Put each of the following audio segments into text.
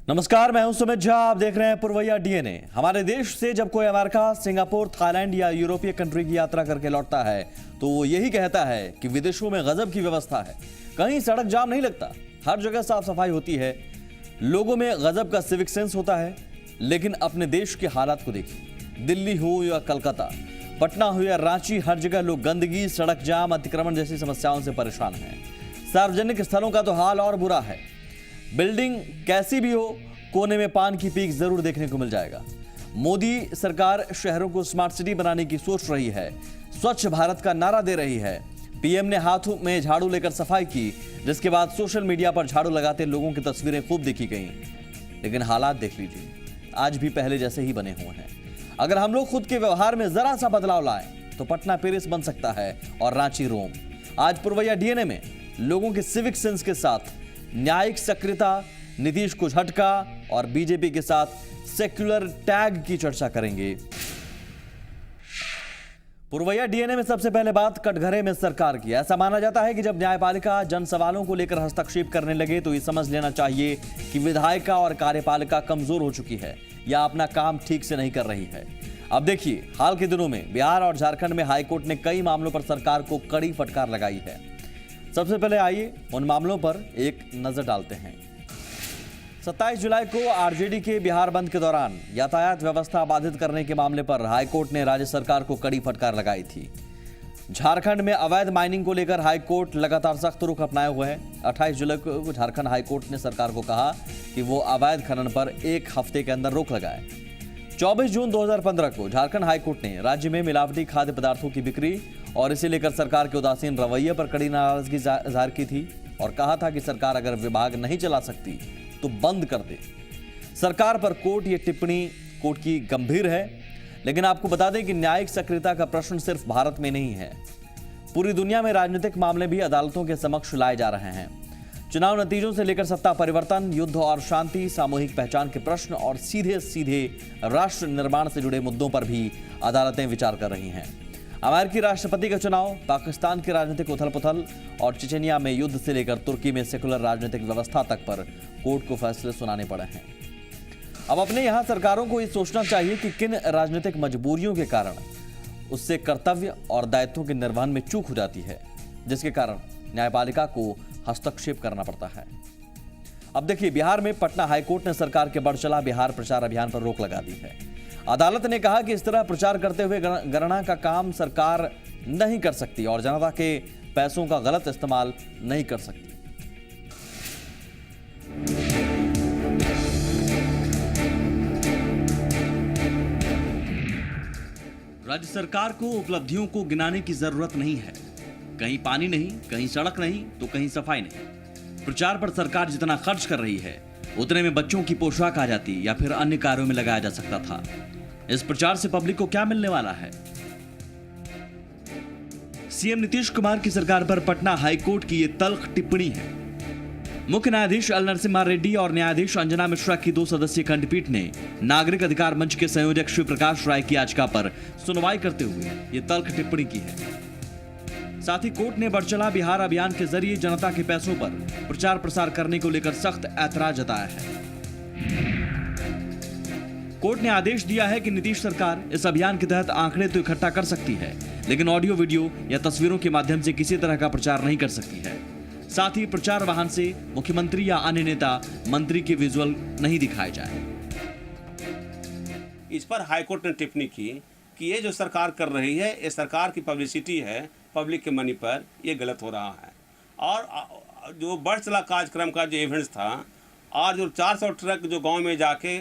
नमस्कार, मैं हूं सुमित झा। आप देख रहे हैं पुरवैया डीएनए। हमारे देश से जब कोई अमेरिका, सिंगापुर, थाईलैंड या यूरोपीय कंट्री की यात्रा करके लौटता है तो वो यही कहता है कि विदेशों में गजब की व्यवस्था है। कहीं सड़क जाम नहीं लगता, हर जगह साफ सफाई होती है, लोगों में गजब का सिविक सेंस होता है। लेकिन अपने देश के हालात को देखिए, दिल्ली हो या कलकत्ता, पटना हो या रांची, हर जगह लोग गंदगी, सड़क जाम, अतिक्रमण जैसी समस्याओं से परेशान हैं। सार्वजनिक स्थलों का तो हाल और बुरा है। बिल्डिंग कैसी भी हो, कोने में पान की पीक जरूर देखने को मिल जाएगा। मोदी सरकार शहरों को स्मार्ट सिटी बनाने की सोच रही है, स्वच्छ भारत का नारा दे रही है। पीएम ने हाथों में झाड़ू लेकर सफाई की, जिसके बाद सोशल मीडिया पर झाड़ू लगाते लोगों की तस्वीरें खूब देखी गईं। लेकिन हालात देख लीजिए, आज भी पहले जैसे ही बने हुए हैं। अगर हम लोग खुद के व्यवहार में जरा सा बदलाव लाएं तो पटना पेरिस बन सकता है और रांची रोम। आज पुरवैया डीएनए में लोगों के सिविक सेंस के साथ न्यायिक सक्रियता, नीतीश को झटका और बीजेपी के साथ सेक्युलर टैग की चर्चा करेंगे। पुरवैया डीएनए में सबसे पहले बात कटघरे में सरकार की। ऐसा माना जाता है कि जब न्यायपालिका जन सवालों को लेकर हस्तक्षेप करने लगे तो ये समझ लेना चाहिए कि विधायिका और कार्यपालिका कमजोर हो चुकी है या अपना काम ठीक से नहीं कर रही है। अब देखिए, हाल के दिनों में बिहार और झारखंड में हाईकोर्ट ने कई मामलों पर सरकार को कड़ी फटकार लगाई है। सबसे पहले आइए उन मामलों पर एक नजर डालते हैं। 27 जुलाई को आरजेडी के बिहार बंद के दौरान यातायात व्यवस्था बाधित करने के मामले पर हाईकोर्ट ने राज्य सरकार को कड़ी फटकार लगाई थी। झारखंड में अवैध माइनिंग को लेकर हाईकोर्ट लगातार सख्त रुख अपनाए हुए है। 28 जुलाई को झारखंड हाईकोर्ट ने सरकार को कहा कि वो अवैध खनन पर एक हफ्ते के अंदर रोक लगाए। 24 जून 2015 को झारखंड हाईकोर्ट ने राज्य में मिलावटी खाद्य पदार्थों की बिक्री और इसे लेकर सरकार के उदासीन रवैये पर कड़ी नाराजगी जाहिर की थी और कहा था कि सरकार अगर विभाग नहीं चला सकती तो बंद कर दे। सरकार पर ये टिप्पणी कोर्ट की गंभीर है। लेकिन आपको बता दें कि न्यायिक सक्रियता का प्रश्न सिर्फ भारत में नहीं है, पूरी दुनिया में राजनीतिक मामले भी अदालतों के समक्ष लाए जा रहे हैं। चुनाव नतीजों से लेकर सत्ता परिवर्तन, युद्ध और शांति, सामूहिक पहचान के प्रश्न और सीधे सीधे राष्ट्र निर्माण से जुड़े मुद्दों पर भी अदालतें विचार कर रही हैं। अमेरिकी राष्ट्रपति का चुनाव, पाकिस्तान की राजनीतिक उथल पुथल और चेचनिया में युद्ध से लेकर तुर्की में सेकुलर राजनीतिक व्यवस्था तक पर कोर्ट को फैसले सुनाने पड़े हैं। अब अपने यहाँ सरकारों को ये सोचना चाहिए कि किन राजनीतिक मजबूरियों के कारण उससे कर्तव्य और दायित्वों के निर्वहन में चूक हो जाती है, जिसके कारण न्यायपालिका को हस्तक्षेप करना पड़ता है। अब देखिए, बिहार में पटना हाईकोर्ट ने सरकार के बढ़ चला बिहार प्रचार अभियान पर रोक लगा दी है। अदालत ने कहा कि इस तरह प्रचार करते हुए गणना का काम सरकार नहीं कर सकती और जनता के पैसों का गलत इस्तेमाल नहीं कर सकती। राज्य सरकार को उपलब्धियों को गिनाने की जरूरत नहीं है। कहीं पानी नहीं, कहीं सड़क नहीं, तो कहीं सफाई नहीं। प्रचार पर सरकार जितना खर्च कर रही है उतने में बच्चों की पोशाक आ जाती या फिर अन्य कार्यों में लगाया जा सकता था। इस प्रचार से पब्लिक को क्या मिलने वाला है? सीएम नीतीश कुमार की सरकार पर पटना हाईकोर्ट की यह तल्ख टिप्पणी है। मुख्य न्यायाधीश एल नरसिम्हा रेड्डी और न्यायाधीश अंजना मिश्रा की 2 सदस्यीय खंडपीठ ने नागरिक अधिकार मंच के संयोजक शिव प्रकाश राय की याचिका पर सुनवाई करते हुए यह तल्ख टिप्पणी की है। साथ ही कोर्ट ने बढ़चला बिहार अभियान के जरिए जनता के पैसों पर प्रचार प्रसार करने को लेकर सख्त ऐतराज जताया है। कोर्ट ने आदेश दिया है कि नीतीश सरकार इस अभियान के तहत आंकड़े तो इकट्ठा कर सकती है, लेकिन ऑडियो, वीडियो या तस्वीरों के माध्यम से किसी तरह का प्रचार नहीं कर सकती है। साथ ही प्रचार वाहन से मुख्यमंत्री या अन्य नेता, मंत्री के विजुअल नहीं दिखाए जाए। इस पर हाईकोर्ट ने टिप्पणी की कि ये जो सरकार कर रही है, ये सरकार की पब्लिसिटी है, पब्लिक के मनी पर ये गलत हो रहा है। और जो बढ़ चला कार्यक्रम का जो इवेंट्स था और जो 400 ट्रक जो गांव में जाके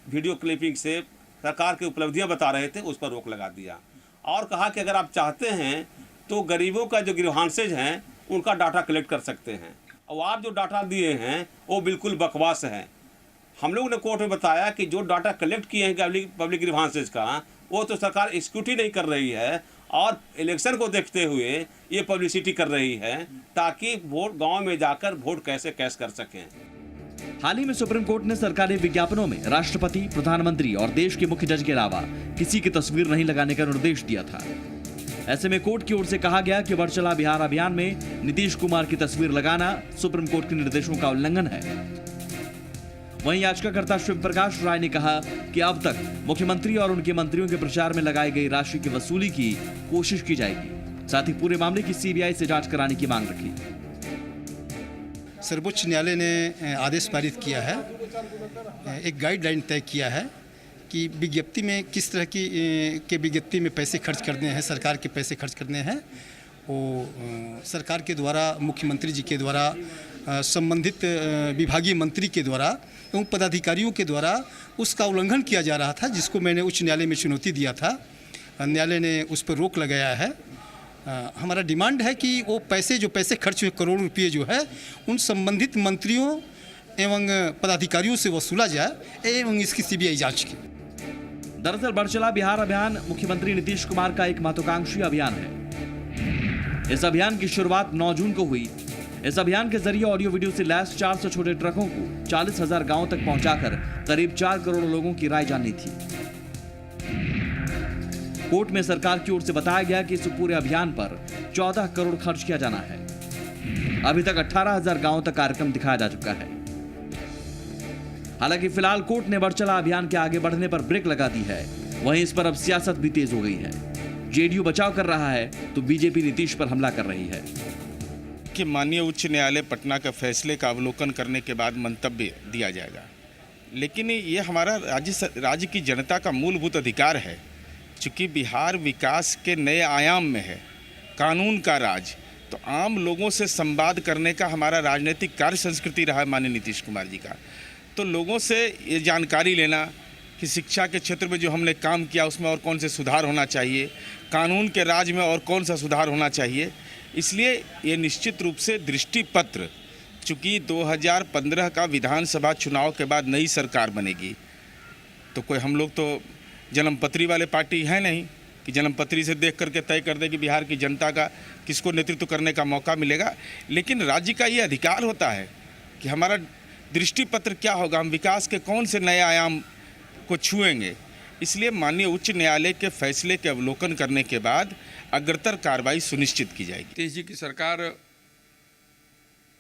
वीडियो क्लिपिंग से सरकार की उपलब्धियां बता रहे थे, उस पर रोक लगा दिया और कहा कि अगर आप चाहते हैं तो गरीबों का जो ग्रीवांसेज हैं उनका डाटा कलेक्ट कर सकते हैं। और आप जो डाटा दिए हैं वो बिल्कुल बकवास है। हम लोगों ने कोर्ट में बताया कि जो डाटा कलेक्ट किए हैं पब्लिक ग्रीवांसेज का, वो तो सरकार एग्जीक्यूट नहीं कर रही है और इलेक्शन को देखते हुए ये पब्लिसिटी कर रही है ताकि वोट गांव में जाकर वोट कैसे कैश कर सकें। हाल ही में सुप्रीम कोर्ट ने सरकारी विज्ञापनों में राष्ट्रपति, प्रधानमंत्री और देश के मुख्य जज के अलावा किसी की तस्वीर नहीं लगाने का निर्देश दिया था। ऐसे में कोर्ट की ओर से कहा गया कि बढ़चला बिहार अभियान में नीतीश कुमार की तस्वीर लगाना सुप्रीम कोर्ट के निर्देशों का उल्लंघन है। वहीं याचिकाकर्ता शिव प्रकाश राय ने कहा कि अब तक मुख्यमंत्री और उनके मंत्रियों के प्रचार में लगाई गई राशि की वसूली की कोशिश की जाएगी। साथ ही पूरे मामले की सीबीआई से जांच कराने की मांग रखी। सर्वोच्च न्यायालय ने आदेश पारित किया है, एक गाइडलाइन तय किया है कि विज्ञप्ति में किस तरह के विज्ञप्ति में पैसे खर्च करने हैं, सरकार के पैसे खर्च करने हैं, वो सरकार के द्वारा, मुख्यमंत्री जी के द्वारा, संबंधित विभागीय मंत्री के द्वारा एवं पदाधिकारियों के द्वारा उसका उल्लंघन किया जा रहा था, जिसको मैंने उच्च न्यायालय में चुनौती दिया था। न्यायालय ने उस पर रोक लगाया है। हमारा डिमांड है कि वो पैसे खर्च हुए, करोड़ों रुपये जो है, उन संबंधित मंत्रियों एवं पदाधिकारियों से वसूला जाए एवं इसकी सीबीआई जांच की। दरअसल बढ़चला बिहार अभियान मुख्यमंत्री नीतीश कुमार का एक महत्वाकांक्षी अभियान है। इस अभियान की शुरुआत 9 जून को हुई। इस अभियान के जरिए ऑडियो वीडियो से लैस 400 छोटे ट्रकों को 40,000 गांवों तक पहुंचाकर करीब 4 करोड़ लोगों की राय जाननी थी। कोर्ट में सरकार की ओर से बताया गया कि इस पूरे अभियान पर 14 करोड़ खर्च किया जाना है। अभी तक 18,000 गांवों तक कार्यक्रम दिखाया जा चुका है। हालांकि फिलहाल कोर्ट ने बढ़चला अभियान के आगे बढ़ने पर ब्रेक लगा दी है। वहीं इस पर अब सियासत भी तेज हो गई है। जेडीयू बचाव कर रहा है तो बीजेपी नीतीश पर हमला कर रही है कि माननीय उच्च न्यायालय पटना के फैसले का अवलोकन करने के बाद मंतव्य दिया जाएगा। लेकिन ये हमारा राज्य की जनता का मूलभूत अधिकार है। चूँकि बिहार विकास के नए आयाम में है, कानून का राज, तो आम लोगों से संवाद करने का हमारा राजनीतिक कार्य संस्कृति रहा है माननीय नीतीश कुमार जी का। तो लोगों से ये जानकारी लेना कि शिक्षा के क्षेत्र में जो हमने काम किया उसमें और कौन से सुधार होना चाहिए, कानून के राज में और कौन सा सुधार होना चाहिए, इसलिए ये निश्चित रूप से दृष्टि पत्र, चूँकि 2015 का विधानसभा चुनाव के बाद नई सरकार बनेगी, तो कोई हम लोग तो जन्मपत्री वाले पार्टी है नहीं कि जन्मपत्री से देख करके तय कर दे कि बिहार की जनता का किसको नेतृत्व करने का मौका मिलेगा। लेकिन राज्य का ये अधिकार होता है कि हमारा दृष्टि पत्र क्या होगा, हम विकास के कौन से नए आयाम को छुएंगे। इसलिए माननीय उच्च न्यायालय के फैसले के अवलोकन करने के बाद अग्रतर कार्रवाई सुनिश्चित की जाएगी। नीतीश जी की सरकार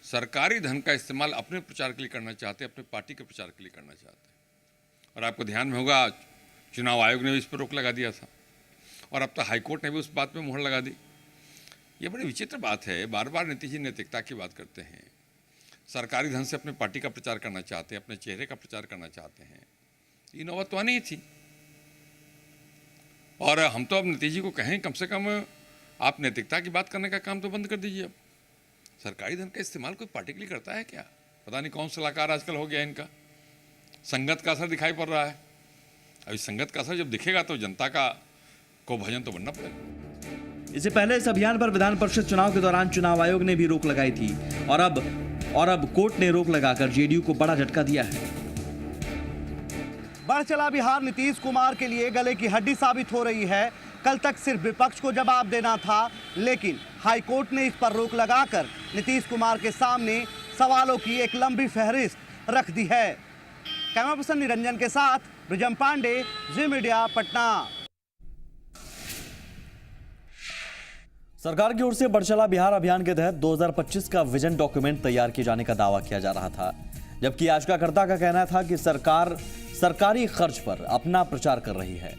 सरकारी धन का इस्तेमाल अपने प्रचार के लिए करना चाहते हैं, अपने पार्टी के प्रचार के लिए करना चाहते हैं। और आपको ध्यान में होगा, चुनाव आयोग ने भी इस पर रोक लगा दिया था और अब तो हाईकोर्ट ने भी उस बात में मुहर लगा दी। ये बड़ी विचित्र बात है। बार बार नीतीश जी नैतिकता की बात करते हैं, सरकारी धन से अपने पार्टी का प्रचार करना चाहते हैं, अपने चेहरे का प्रचार करना चाहते हैं। ये नौबत तो आनी ही थी। और हम तो अब नीतीश जी को कहें, कम से कम आप नैतिकता की बात करने का काम तो बंद कर दीजिए। अब सरकारी धन का इस्तेमाल कोई पार्टी के लिए करता है क्या? पता नहीं कौन सलाहकार आजकल हो गया इनका। संगत का असर दिखाई पड़ रहा है। अभी संगत का असर जब दिखेगा तो जनता को भजन तो बनना पड़ेगा। इससे पहले इस अभियान पर विधान परिषद चुनाव के दौरान चुनाव आयोग ने भी रोक लगाई थी और अब कोर्ट ने रोक लगाकर जेडीयू को बड़ा झटका दिया है। बढ़चला बिहार नीतीश कुमार के लिए गले की हड्डी साबित हो रही है। कल तक सिर्फ विपक्ष को जवाब देना था, लेकिन हाईकोर्ट ने इस पर रोक लगाकर नीतीश कुमार के सामने सवालों की एक लंबी फहरिस्त रख दी है। कैमरा पर्सन निरंजन के साथ ब्रिजम पांडे, जी मीडिया, पटना। सरकार की ओर से बढ़चला बिहार अभियान के तहत 2025 का विजन डॉक्यूमेंट तैयार किए जाने का दावा किया जा रहा था, जबकि याचिकाकर्ता का कहना था कि सरकार सरकारी खर्च पर अपना प्रचार कर रही है।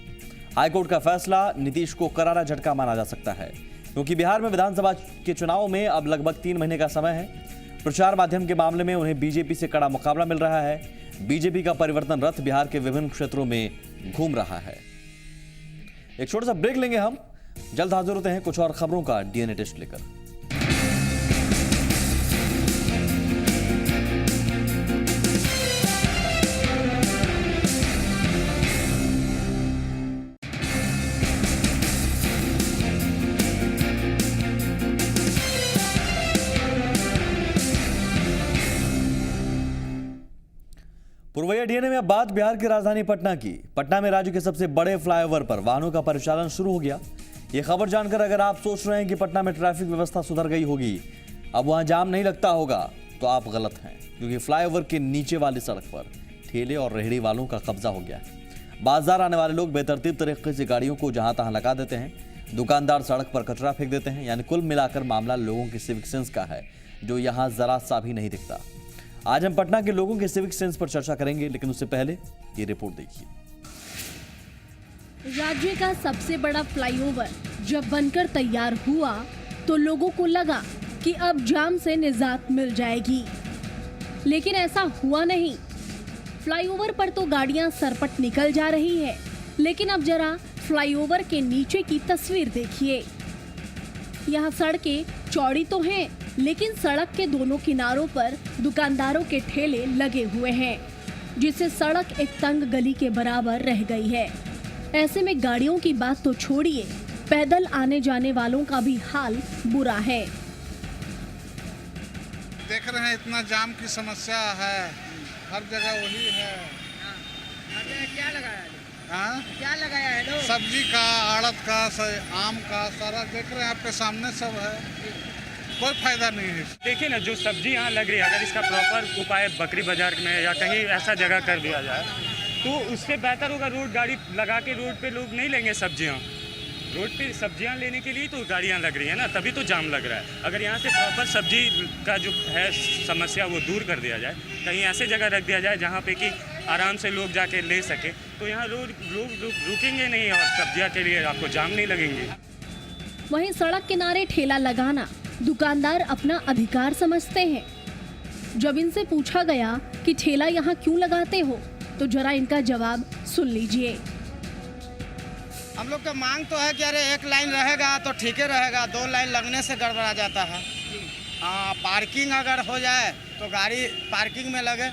हाईकोर्ट का फैसला नीतीश को करारा झटका माना जा सकता है, क्योंकि बिहार में विधानसभा के चुनाव में अब लगभग 3 महीने का समय है। प्रचार माध्यम के मामले में उन्हें बीजेपी से कड़ा मुकाबला मिल रहा है। बीजेपी का परिवर्तन रथ बिहार के विभिन्न क्षेत्रों में घूम रहा है। एक छोटा सा ब्रेक लेंगे हम, जल्द हाजिर होते हैं कुछ और खबरों का डीएनए टेस्ट लेकर। पूर्वैया डीएनए में अब बात बिहार की राजधानी पटना की। पटना में राज्य के सबसे बड़े फ्लाईओवर पर वाहनों का परिचालन शुरू हो गया। ये खबर जानकर अगर आप सोच रहे हैं कि पटना में ट्रैफिक व्यवस्था सुधर गई होगी, अब वहां जाम नहीं लगता होगा, तो आप गलत हैं, क्योंकि फ्लाईओवर के नीचे वाली सड़क पर ठेले और रेहड़ी वालों का कब्जा हो गया है। बाजार आने वाले लोग बेतरतीब तरीके से गाड़ियों को जहां तहां लगा देते हैं। दुकानदार सड़क पर कचरा फेंक देते हैं। यानी कुल मिलाकर मामला लोगों की सिविक सेंस का है, जो यहाँ जरा सा भी नहीं दिखता। आज हम पटना के लोगों के सिविक सेंस पर चर्चा करेंगे, लेकिन उससे पहले ये रिपोर्ट देखिए। राज्य का सबसे बड़ा फ्लाईओवर जब बनकर तैयार हुआ तो लोगों को लगा कि अब जाम से निजात मिल जाएगी, लेकिन ऐसा हुआ नहीं। फ्लाईओवर पर तो गाड़ियां सरपट निकल जा रही है, लेकिन अब जरा फ्लाईओवर के नीचे की तस्वीर देखिए। यहाँ सड़कें चौड़ी तो हैं, लेकिन सड़क के दोनों किनारों पर दुकानदारों के ठेले लगे हुए हैं, जिससे सड़क एक तंग गली के बराबर रह गई है। ऐसे में गाड़ियों की बात तो छोड़िए, पैदल आने जाने वालों का भी हाल बुरा है। देख रहे हैं इतना जाम की समस्या है, हर जगह वही है। क्या लगाया है? हाँ? क्या लगाया है लोग? सब्जी का, आड़त का, आम का, सारा देख रहे हैं आपके सामने सब है, कोई फायदा नहीं है। देखिए ना, जो सब्जी यहाँ लग रही है, अगर इसका प्रॉपर उपाय बकरी बाजार में या कहीं ऐसा जगह कर दिया जाए तो उससे बेहतर होगा। रोड गाड़ी लगा के रोड पे लोग नहीं लेंगे सब्जियाँ। रोड पे सब्जियाँ लेने के लिए तो गाड़ियाँ लग रही है ना, तभी तो जाम लग रहा है। अगर यहाँ से प्रॉपर सब्जी का जो है समस्या वो दूर कर दिया जाए, कहीं ऐसे जगह रख दिया जाए जहाँ पे कि आराम से लोग जाके ले सके, तो यहाँ लोग रुकेंगे नहीं और सब्जियाँ के लिए आपको जाम नहीं लगेंगे। वहीं सड़क किनारे ठेला लगाना दुकानदार अपना अधिकार समझते हैं। जब इनसे पूछा गया कि ठेला यहाँ क्यों लगाते हो, तो जरा इनका जवाब सुन लीजिए। हम लोग का मांग तो है कि अरे एक लाइन रहेगा तो ठीक ही रहेगा, 2 लाइन लगने से गड़बड़ा जाता है। हाँ, पार्किंग अगर हो जाए तो गाड़ी पार्किंग में लगे,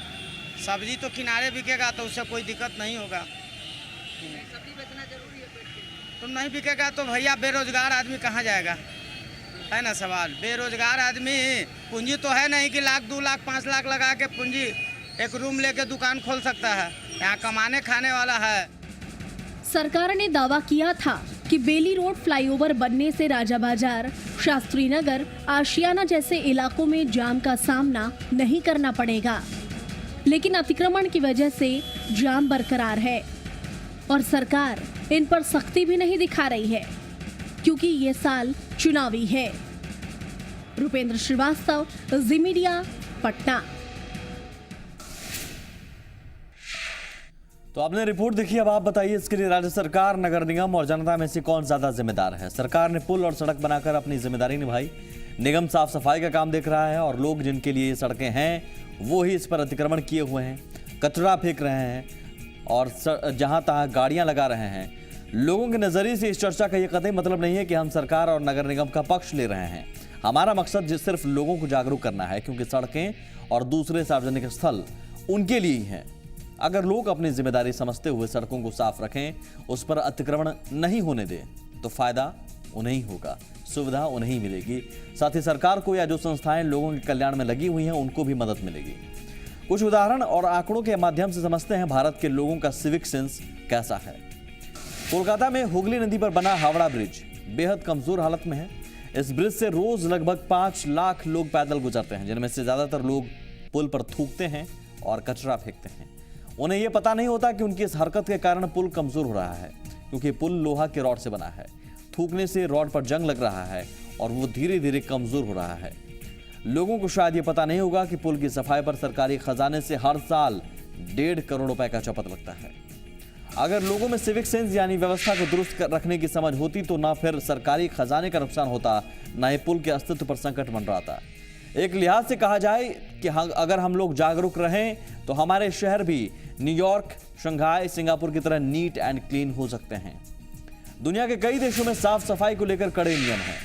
सब्जी तो किनारे बिकेगा तो उससे कोई दिक्कत नहीं होगा। सब्जी बेचना जरूरी है, तो नहीं बिकेगा तो भैया बेरोजगार आदमी कहाँ जाएगा, है ना सवाल। बेरोजगार आदमी, पूंजी तो है नहीं कि लाख 2 लाख 5 लाख लगा के पूंजी एक रूम लेके दुकान खोल सकता है। यहाँ कमाने खाने वाला है। सरकार ने दावा किया था कि बेली रोड फ्लाईओवर बनने से राजा बाजार, शास्त्री नगर, आशियाना जैसे इलाकों में जाम का सामना नहीं करना पड़ेगा, लेकिन अतिक्रमण की वजह से जाम बरकरार है और सरकार इन पर सख्ती भी नहीं दिखा रही है, क्योंकि ये साल चुनावी है। रुपेंद्र श्रीवास्तव, जी मीडिया, पटना। तो आपने रिपोर्ट देखी, अब आप बताइए इसके लिए राज्य सरकार, नगर निगम और जनता में से कौन ज्यादा जिम्मेदार है। सरकार ने पुल और सड़क बनाकर अपनी जिम्मेदारी निभाई, निगम साफ सफाई का काम देख रहा है और लोग जिनके लिए ये सड़कें हैं वो ही इस पर अतिक्रमण किए हुए हैं, कचरा फेंक रहे हैं और जहां तहां गाड़ियां लगा रहे हैं। लोगों के नजरिए से इस चर्चा का ये कतई मतलब नहीं है कि हम सरकार और नगर निगम का पक्ष ले रहे हैं। हमारा मकसद सिर्फ लोगों को जागरूक करना है, क्योंकि सड़कें और दूसरे सार्वजनिक स्थल उनके लिए ही हैं। अगर लोग अपनी जिम्मेदारी समझते हुए सड़कों को साफ रखें, उस पर अतिक्रमण नहीं होने दें, तो फायदा उन्हें ही होगा, सुविधा उन्हें ही मिलेगी। साथ ही सरकार को या जो संस्थाएं लोगों के कल्याण में लगी हुई हैं उनको भी मदद मिलेगी। कुछ उदाहरण और आंकड़ों के माध्यम से समझते हैं भारत के लोगों का सिविक सेंस कैसा है। कोलकाता में हुगली नदी पर बना हावड़ा ब्रिज बेहद कमजोर हालत में है। इस ब्रिज से रोज लगभग 5 लाख लोग पैदल गुजरते हैं, जिनमें से ज्यादातर लोग पुल पर थूकते हैं और कचरा फेंकते हैं। उन्हें यह पता नहीं होता कि उनकी इस हरकत के कारण पुल कमजोर हो रहा है, क्योंकि पुल लोहा के रॉड से बना है। थूकने से रॉड पर जंग लग रहा है और वो धीरे धीरे कमजोर हो रहा है। लोगों को शायद ये पता नहीं होगा कि पुल की सफाई पर सरकारी खजाने से हर साल 1.5 करोड़ रुपए का चपत लगता है। अगर लोगों में सिविक सेंस यानी व्यवस्था को दुरुस्त रखने की समझ होती तो ना फिर सरकारी खजाने का नुकसान होता, ना ही पुल के अस्तित्व पर संकट बन रहा था। एक लिहाज से कहा जाए कि अगर हम लोग जागरूक रहें तो हमारे शहर भी न्यूयॉर्क, शंघाई, सिंगापुर की तरह नीट एंड क्लीन हो सकते हैं। दुनिया के कई देशों में साफ सफाई को लेकर कड़े नियम हैं।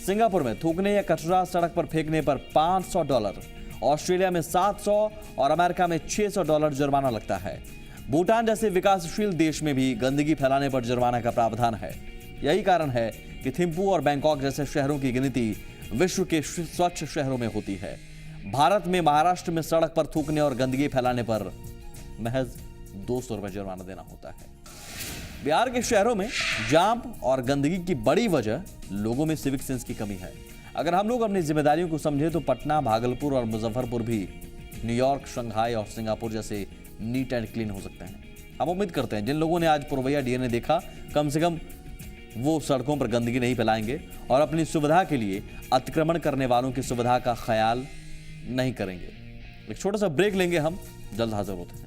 सिंगापुर में थूकने या कचरा सड़क पर फेंकने पर $500, ऑस्ट्रेलिया में $700 और अमेरिका में $600 जुर्माना लगता है। भूटान जैसे विकासशील देश में भी गंदगी फैलाने पर जुर्माना का प्रावधान है। यही कारण है कि थिम्पू और बैंकॉक जैसे शहरों की गिनती विश्व के स्वच्छ शहरों में होती है। भारत में महाराष्ट्र में सड़क पर थूकने और गंदगी फैलाने पर महज $200 जुर्माना देना होता है। बिहार के शहरों में जाम और गंदगी की बड़ी वजह लोगों में सिविक सेंस की कमी है। अगर हम लोग अपनी जिम्मेदारियों को समझे तो पटना, भागलपुर और मुजफ्फरपुर भी न्यूयॉर्क, शंघाई और सिंगापुर जैसे नीट एंड क्लीन हो सकते हैं। हम उम्मीद करते हैं जिन लोगों ने आज पुरवैया डीएनए देखा, कम से कम वो सड़कों पर गंदगी नहीं फैलाएंगे और अपनी सुविधा के लिए अतिक्रमण करने वालों की सुविधा का ख्याल नहीं करेंगे। एक छोटा सा ब्रेक लेंगे हम, जल्द हाजिर होते हैं।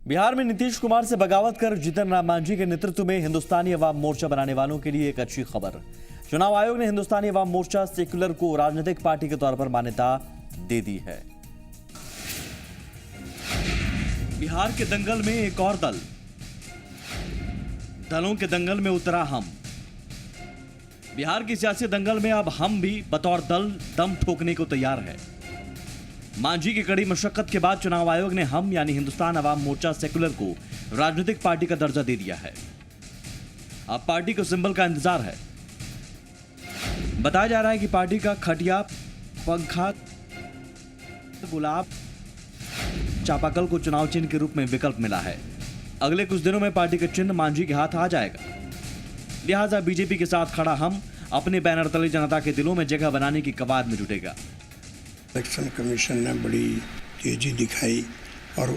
बिहार में नीतीश कुमार से बगावत कर जीतन राम मांझी के नेतृत्व में हिंदुस्तानी अवाम मोर्चा बनाने वालों के लिए एक अच्छी खबर। चुनाव आयोग ने हिंदुस्तानी अवाम मोर्चा सेक्युलर को राजनीतिक पार्टी के तौर पर मान्यता दे दी है। बिहार के दंगल में एक और दलों के दंगल में उतरा हम। बिहार की सियासी दंगल में अब हम भी बतौर दल दम ठोकने को तैयार है। मांझी की कड़ी मशक्कत के बाद चुनाव आयोग ने हम यानी हिंदुस्तान अवाम मोर्चा सेक्युलर को राजनीतिक पार्टी का दर्जा दे दिया है। अब पार्टी को सिंबल का इंतजार है। बताया जा रहा है कि पार्टी का खटिया, पंखा, गुलाब, चापाकल को चुनाव चिन्ह के रूप में विकल्प मिला है। अगले कुछ दिनों में पार्टी का चिन्ह मांझी के हाथ आ जाएगा। लिहाजा बीजेपी के साथ खड़ा हम अपने बैनर तले जनता के दिलों में जगह बनाने की कवायद में जुटेगा। इलेक्शन कमीशन ने बड़ी तेजी दिखाई और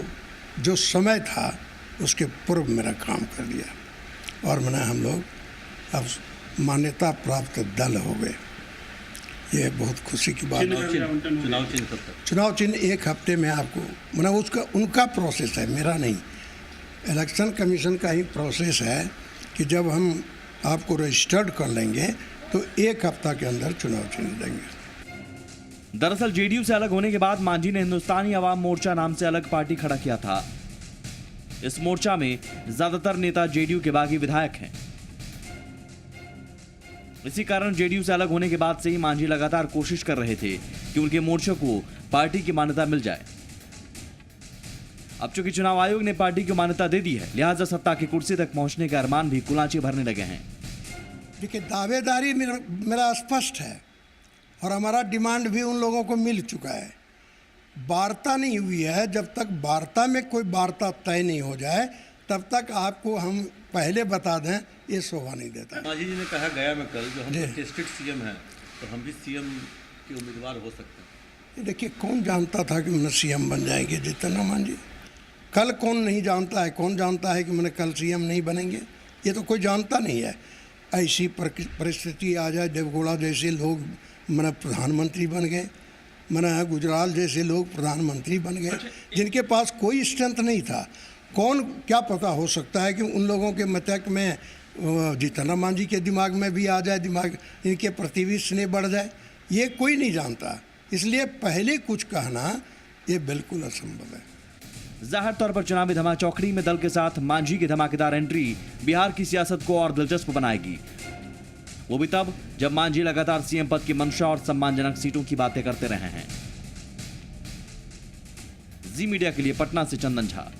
जो समय था उसके पूर्व मेरा काम कर दिया और मैंने हम लोग अब मान्यता प्राप्त दल हो गए। ये बहुत खुशी की बात है। चुनाव चिन्ह एक हफ्ते में आपको मैंने उसका उनका प्रोसेस है, मेरा नहीं। इलेक्शन कमीशन का ही प्रोसेस है कि जब हम आपको रजिस्टर्ड कर लेंगे तो एक हफ्ता के अंदर चुनाव चिन्ह देंगे। दरअसल जेडीयू से अलग होने के बाद मांझी ने हिंदुस्तानी अवाम मोर्चा नाम से अलग पार्टी खड़ा किया था। इस मोर्चा में ज्यादातर नेता जेडीयू के बागी विधायक हैं। इसी कारण जेडीयू से अलग होने के बाद से ही मांझी लगातार कोशिश कर रहे थे कि उनके मोर्चे को पार्टी की मान्यता मिल जाए। अब चूंकि चुनाव आयोग ने पार्टी को मान्यता दे दी है, लिहाजा सत्ता की कुर्सी तक पहुंचने के अरमान भी कुलांचे भरने लगे हैं। देखिए, दावेदारी मेरा स्पष्ट है और हमारा डिमांड भी उन लोगों को मिल चुका है। वार्ता नहीं हुई है। जब तक वार्ता में कोई वार्ता तय नहीं हो जाए तब तक आपको हम पहले बता दें, ये शोभा नहीं देता। मांझी जी ने कहा गया में कल जो हम टेस्टेड सीएम हैं तो हम भी सीएम के उम्मीदवार हो सकते हैं। देखिए, कौन जानता था कि मैंने सीएम बन जाएंगे जीतन राम मांझी? कल कौन नहीं जानता है? कौन जानता है कि मैंने कल सीएम नहीं बनेंगे? ये तो कोई जानता नहीं है। ऐसी परिस्थिति आ जाए, देवगौड़ा जैसे लोग मैंने प्रधानमंत्री बन गए, मैंने गुजराल जैसे लोग प्रधानमंत्री बन गए, जिनके पास कोई स्ट्रेंथ नहीं था। कौन क्या पता हो सकता है कि उन लोगों के मतक में जीतन राम मांझी के दिमाग में भी आ जाए, दिमाग इनके प्रति भी स्नेह बढ़ जाए, ये कोई नहीं जानता। इसलिए पहले कुछ कहना ये बिल्कुल असंभव है। जाहिर तौर पर चुनावी धमाचौकड़ी में दल के साथ मांझी की धमाकेदार एंट्री बिहार की सियासत को और दिलचस्प बनाएगी। वो भी तब जब मांझी लगातार सीएम पद की मंशा और सम्मानजनक सीटों की बातें करते रहे हैं। जी मीडिया के लिए पटना से चंदन झा।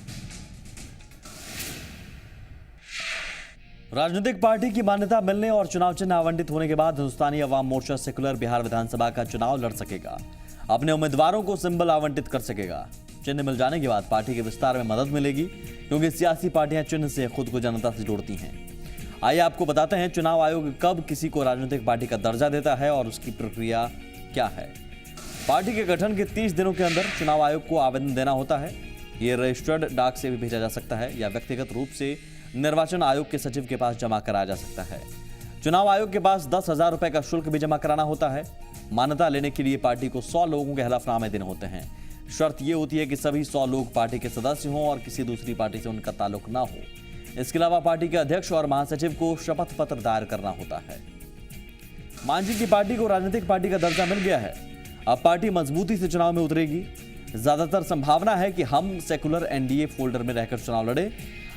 राजनीतिक पार्टी की मान्यता मिलने और चुनाव चिन्ह आवंटित होने के बाद हिंदुस्तानी अवाम मोर्चा सेक्युलर बिहार विधानसभा का चुनाव लड़ सकेगा, अपने उम्मीदवारों को सिंबल आवंटित कर सकेगा। चिन्ह मिल जाने के बाद पार्टी के विस्तार में मदद मिलेगी, क्योंकि सियासी पार्टियां चिन्ह से खुद को जनता से जोड़ती हैं। आइए आपको बताते हैं चुनाव आयोग कब किसी को राजनीतिक पार्टी का दर्जा देता है और उसकी प्रक्रिया क्या है। पार्टी के गठन के 30 दिनों के अंदर चुनाव आयोग को आवेदन देना होता है। ये रजिस्टर्ड डाक से भी भेजा जा सकता है या व्यक्तिगत रूप से निर्वाचन आयोग के सचिव के पास जमा कराया जा सकता है। चुनाव आयोग के पास 10,000 रुपए का शुल्क भी जमा कराना होता है। मान्यता लेने के लिए पार्टी को 100 लोगों के हलफनामे देने होते हैं। शर्त यह होती है कि सभी 100 लोग पार्टी के सदस्य हों और किसी दूसरी पार्टी से उनका ताल्लुक ना हो। इसके अलावा पार्टी के अध्यक्ष और महासचिव को शपथ पत्र दायर करना होता है। मांझी की पार्टी को राजनीतिक पार्टी का दर्जा मिल गया है। अब पार्टी मजबूती से चुनाव में उतरेगी। ज्यादातर संभावना है कि हम सेकुलर एनडीए फोल्डर में रहकर चुनाव लड़े।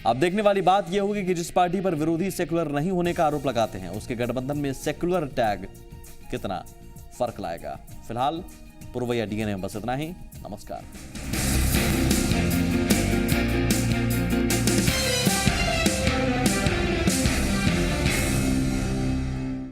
अब देखने वाली बात यह होगी कि जिस पार्टी पर विरोधी सेकुलर नहीं होने का आरोप लगाते हैं उसके गठबंधन में सेकुलर टैग कितना फर्क लाएगा। फिलहाल पुरवैया डीएनए में बस इतना ही। नमस्कार।